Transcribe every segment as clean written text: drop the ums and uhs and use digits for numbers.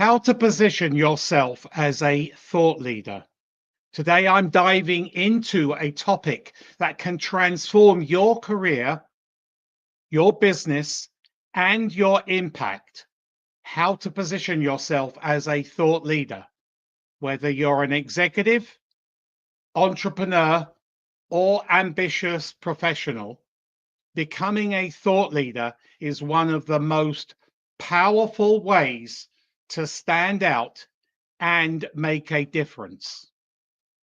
How to position yourself as a thought leader. Today, I'm diving into a topic that can transform your career, your business, and your impact. How to position yourself as a thought leader, whether you're an executive, entrepreneur, or ambitious professional. Becoming a thought leader is one of the most powerful ways to stand out and make a difference.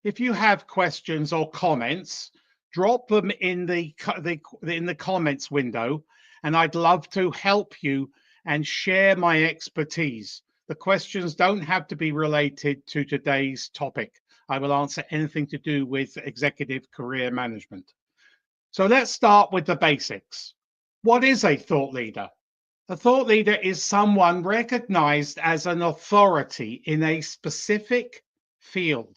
If you have questions or comments, drop them in the comments window, and I'd love to help you and share my expertise. The questions don't have to be related to today's topic. I will answer anything to do with executive career management. So let's start with the basics. What is a thought leader? A thought leader is someone recognized as an authority in a specific field,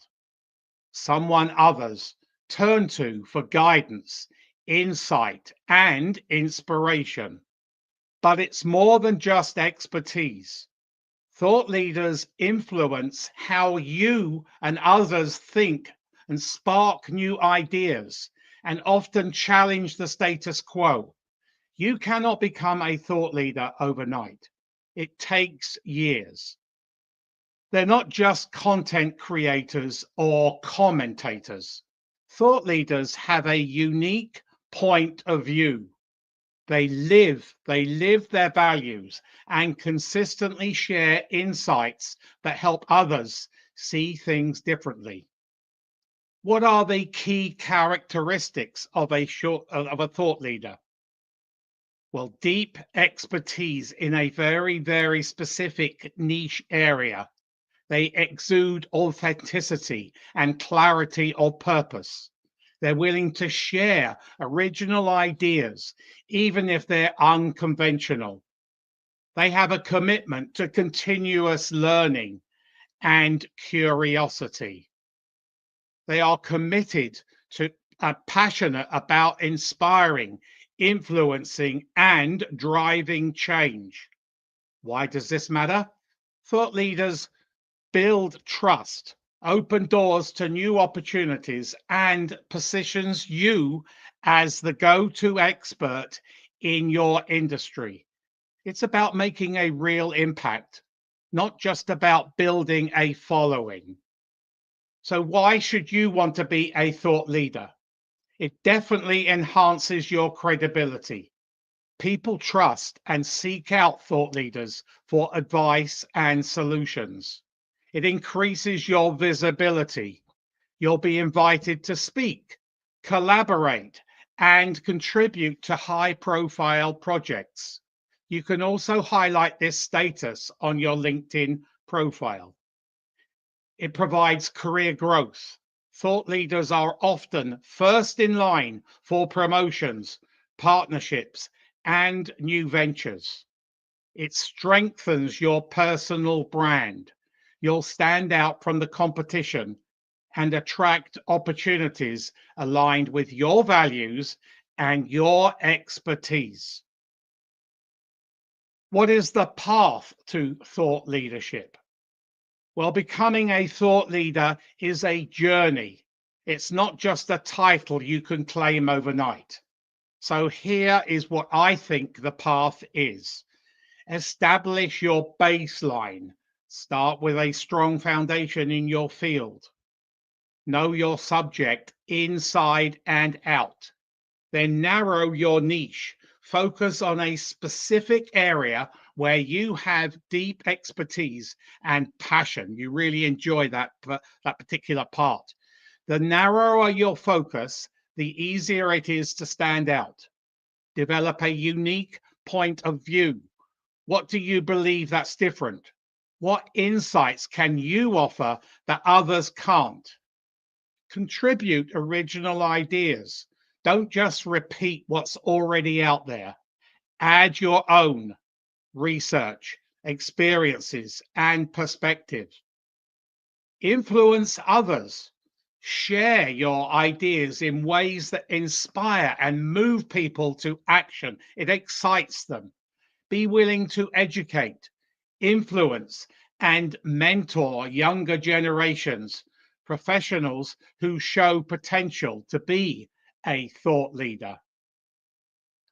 someone others turn to for guidance, insight, and inspiration. But it's more than just expertise. Thought leaders influence how you and others think and spark new ideas and often challenge the status quo. You cannot become a thought leader overnight. It takes years. They're not just content creators or commentators. Thought leaders have a unique point of view. They live their values and consistently share insights that help others see things differently. What are the key characteristics of a thought leader? Well, deep expertise in a very, very specific niche area. They exude authenticity and clarity of purpose. They're willing to share original ideas, even if they're unconventional. They have a commitment to continuous learning and curiosity. They are committed to, passionate about inspiring, influencing, and driving change. Why does this matter? Thought leaders build trust, open doors to new opportunities, and positions you as the go-to expert in your industry. It's about making a real impact, not just about building a following. So why should you want to be a thought leader? It definitely enhances your credibility. People trust and seek out thought leaders for advice and solutions. It increases your visibility. You'll be invited to speak, collaborate, and contribute to high-profile projects. You can also highlight this status on your LinkedIn profile. It provides career growth. Thought leaders are often first in line for promotions, partnerships, and new ventures. It strengthens your personal brand. You'll stand out from the competition and attract opportunities aligned with your values and your expertise. What is the path to thought leadership? Well, becoming a thought leader is a journey. It's not just a title you can claim overnight. So here is what I think the path is. Establish your baseline. Start with a strong foundation in your field. Know your subject inside and out. Then narrow your niche. Focus on a specific area where you have deep expertise and passion. You really enjoy that particular part. The narrower your focus, the easier it is to stand out. Develop a unique point of view. What do you believe that's different? What insights can you offer that others can't? Contribute original ideas. Don't just repeat what's already out there. Add your own research, experiences, and perspectives. Influence others. Share your ideas in ways that inspire and move people to action. It excites them. Be willing to educate, influence, and mentor younger generations, professionals who show potential to be a thought leader.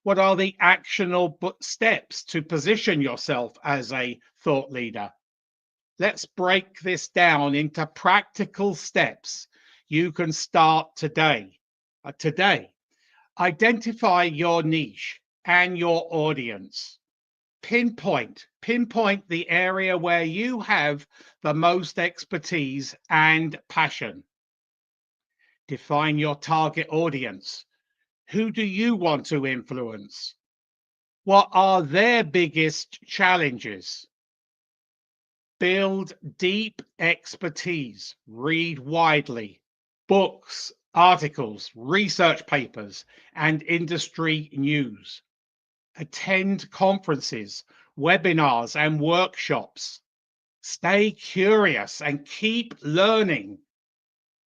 What are the actionable steps to position yourself as a thought leader? Let's break this down into practical steps you can start today. Identify your niche and your audience. Pinpoint the area where you have the most expertise and passion. Define your target audience. Who do you want to influence? What are their biggest challenges? Build deep expertise. Read widely. Books, articles, research papers, and industry news. Attend conferences, webinars, and workshops. Stay curious and keep learning.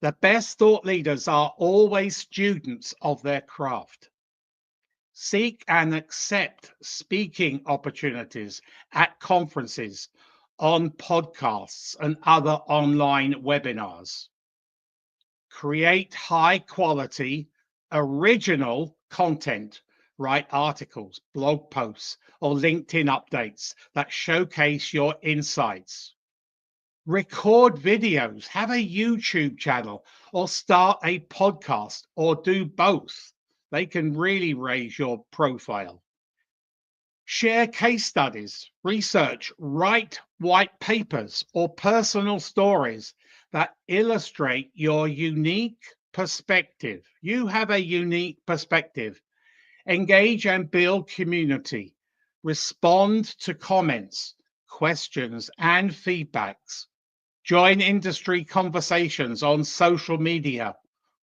The best thought leaders are always students of their craft. Seek and accept speaking opportunities at conferences, on podcasts, and other online webinars. Create high quality, original content. Write articles, blog posts, or LinkedIn updates that showcase your insights. Record videos, have a YouTube channel, or start a podcast, or do both. They can really raise your profile. Share case studies, research, write white papers, or personal stories that illustrate your unique perspective. You have a unique perspective. Engage and build community. Respond to comments, questions, and feedbacks. Join industry conversations on social media,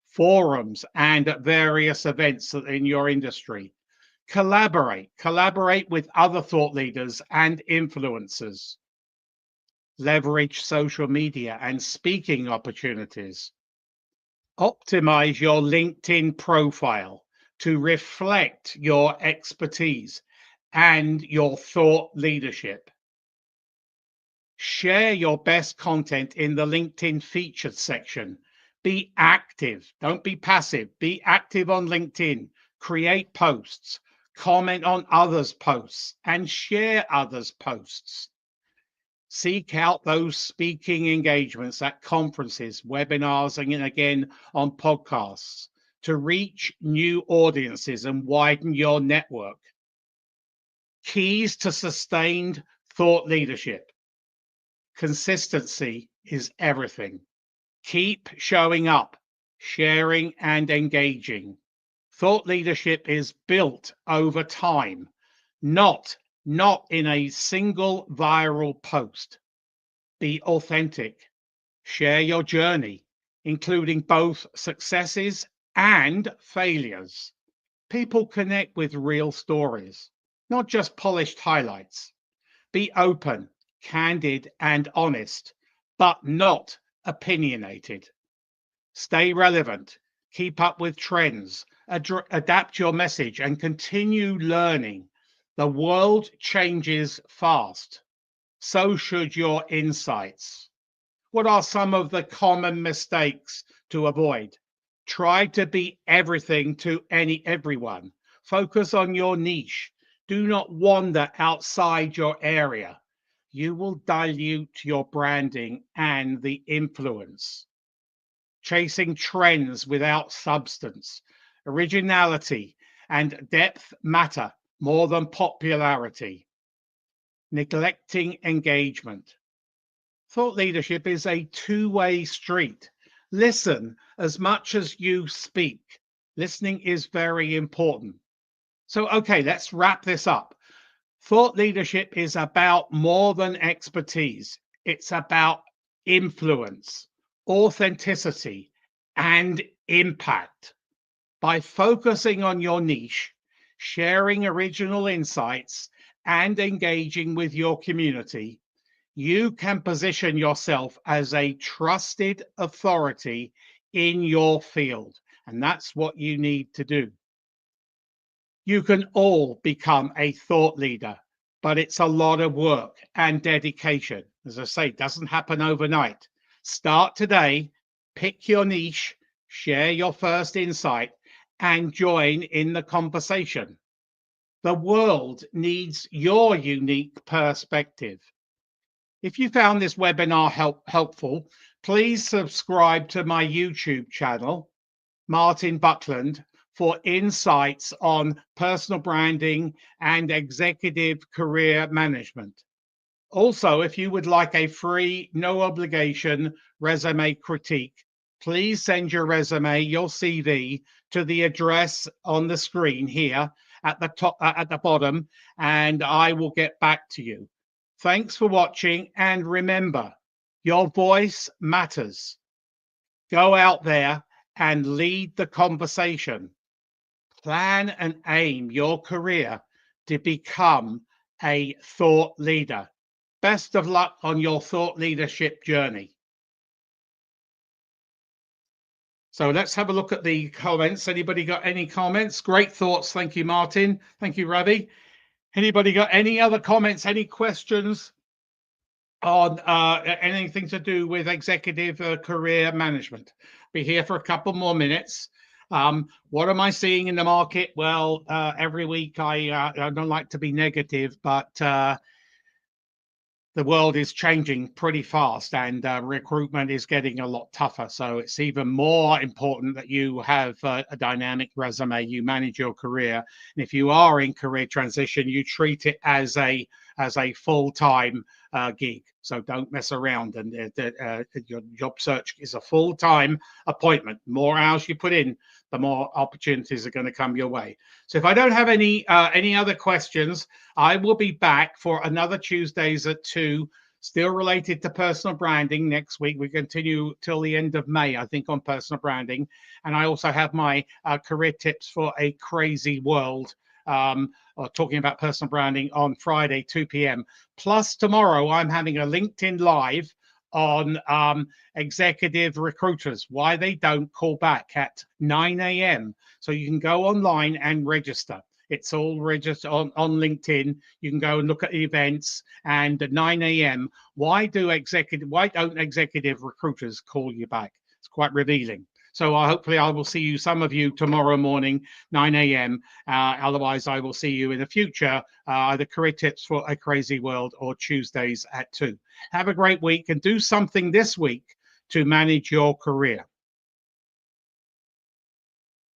forums, and at various events in your industry. Collaborate with other thought leaders and influencers. Leverage social media and speaking opportunities. Optimize your LinkedIn profile to reflect your expertise and your thought leadership. Share your best content in the LinkedIn featured section. Be active, don't be passive. Be active on LinkedIn. Create posts, comment on others' posts, and share others' posts. Seek out those speaking engagements at conferences, webinars, and again on podcasts to reach new audiences and widen your network. Keys to sustained thought leadership. Consistency is everything. Keep showing up, sharing, and engaging. Thought leadership is built over time, not in a single viral post. Be authentic. Share your journey, including both successes and failures. People connect with real stories, not just polished highlights. Be open, candid, and honest, but not opinionated. Stay relevant, keep up with trends, adapt your message, and continue learning. The world changes fast. So should your insights. What are some of the common mistakes to avoid? Try to be everything to everyone. Focus on your niche. Do not wander outside your area. You will dilute your branding and the influence. Chasing trends without substance. Originality and depth matter more than popularity. Neglecting engagement. Thought leadership is a two-way street. Listen as much as you speak. Listening is very important. So, okay, let's wrap this up. Thought leadership is about more than expertise. It's about influence, authenticity, and impact. By focusing on your niche, sharing original insights, and engaging with your community, you can position yourself as a trusted authority in your field. And that's what you need to do. You can all become a thought leader, but it's a lot of work and dedication. As I say, it doesn't happen overnight. Start today, pick your niche, share your first insight, and join in the conversation. The world needs your unique perspective. If you found this webinar helpful, please subscribe to my YouTube channel, Martin Buckland, for insights on personal branding and executive career management. Also, if you would like a free, no obligation resume critique, please send your resume, your CV, to the address on the screen here at the top, at the bottom, and I will get back to you. Thanks for watching, and remember, your voice matters. Go out there and lead the conversation. Plan and aim your career to become a thought leader. Best of luck on your thought leadership journey. So let's have a look at the comments. Anybody got any comments? Great thoughts. Thank you, Martin. Thank you, Ravi. Anybody got any other comments, any questions on anything to do with executive career management? Be here for a couple more minutes. What am I seeing in the market? Well, every week I don't like to be negative, but the world is changing pretty fast, and recruitment is getting a lot tougher. So it's even more important that you have a dynamic resume, you manage your career. And if you are in career transition, you treat it as a full-time gig. So don't mess around. And your job search is a full-time appointment. The more hours you put in, the more opportunities are going to come your way. So if I don't have any other questions, I will be back for another Tuesdays at 2, still related to personal branding next week. We continue till the end of May, I think, on personal branding. And I also have my career tips for a crazy world, talking about personal branding on Friday, 2 p.m. Plus tomorrow, I'm having a LinkedIn Live on executive recruiters, why they don't call back at 9 a.m. So you can go online and register. It's all registered on LinkedIn. You can go and look at the events. And at 9 a.m., why don't executive recruiters call you back? It's quite revealing. So hopefully I will see some of you tomorrow morning, 9 a.m. Otherwise, I will see you in the future, either Career Tips for a Crazy World or Tuesdays at 2. Have a great week, and do something this week to manage your career.